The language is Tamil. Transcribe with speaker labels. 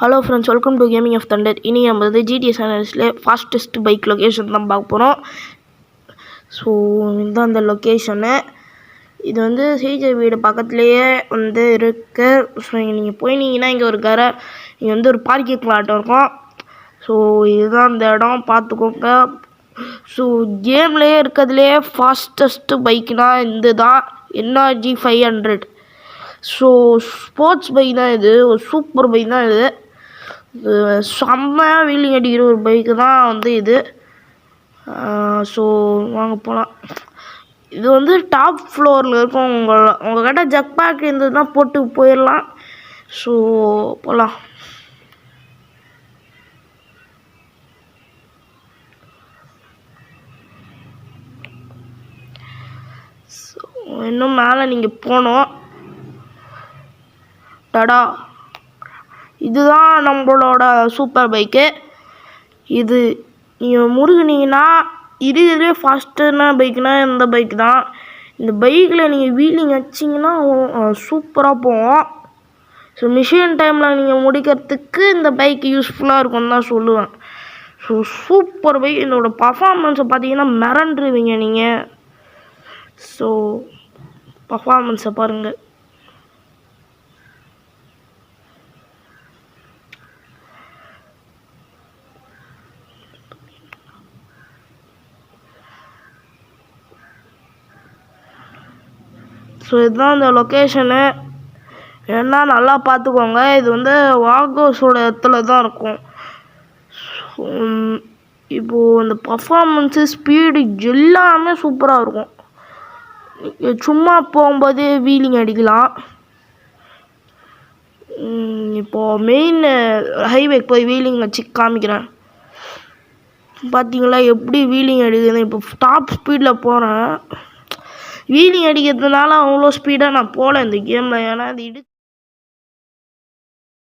Speaker 1: Hello friends, welcome to gaming of thunder. இன்றைக்கி நம்ம வந்து ஜிடிஏ சேனல்ஸில் ஃபாஸ்டஸ்ட் பைக் லொக்கேஷன் தான் பார்க்க போகிறோம். ஸோ இதுதான் அந்த லொக்கேஷனு. இது வந்து சிஜே வீடு பக்கத்துலேயே வந்து இருக்கு. ஸோ நீங்கள் போயினீங்கன்னா இங்கே இங்கே வந்து ஒரு பார்க்கிங் லாட் இருக்கும். ஸோ இதுதான் அந்த இடம், பார்த்துக்கோங்க. ஸோ கேம்லேயே இருக்கிறதுலேயே ஃபாஸ்டஸ்ட்டு பைக்குனால் இந்த தான் NRG 500. ஸோ ஸ்போர்ட்ஸ் பைக் தான் இது, ஒரு சூப்பர் பைக் தான் இது. செம்மையாக வீலிங் அடிக்கிற ஒரு பைக்கு தான் வந்து இது. ஸோ வாங்க போகலாம். இது வந்து டாப் ஃப்ளோரில் இருக்கும். உங்கள்கிட்ட ஜக் பேக் இருந்ததுன்னா போட்டு போயிடலாம். ஸோ போகலாம். இன்னும் மேலே நீங்கள் போகணும். டடா, இதுதான் நம்மளோட சூப்பர் பைக்கு. இது நீங்கள் முருகுனீங்கன்னா இதுவே ஃபாஸ்ட்டான பைக்குனால் இந்த பைக் தான். இந்த பைக்கில் நீங்கள் வீலிங் வச்சிங்கன்னா சூப்பராக போவோம். ஸோ மிஷின் டைமில் நீங்கள் முடிக்கிறதுக்கு இந்த பைக் யூஸ்ஃபுல்லாக இருக்கும்னு தான் சொல்லுவேன். So super bike. இதோட பர்ஃபார்மன்ஸை பார்த்தீங்கன்னா மிரண்டுருவீங்க நீங்கள். ஸோ பர்ஃபார்மன்ஸை பாருங்கள். ஸோ இதுதான் இந்த லொக்கேஷனு. ஏன்னா நல்லா பார்த்துக்கோங்க, இது வந்து வாகோஸோட இடத்துல தான் இருக்கும். இப்போது இந்த பர்ஃபார்மன்ஸு, ஸ்பீடு எல்லாமே சூப்பராக இருக்கும். சும்மா போகும்போதே வீலிங் அடிக்கலாம். இப்போது மெயின் ஹைவேக்கு போய் வீலிங் வச்சு காமிக்கிறேன். பார்த்தீங்களா எப்படி வீலிங் அடிக்குது? இப்போ டாப் ஸ்பீடில் போகிறேன். வீலிங் அடிக்கிறதுனால அவ்வளோ ஸ்பீடாக நான் போகல இந்த கேமில். ஏன்னா அது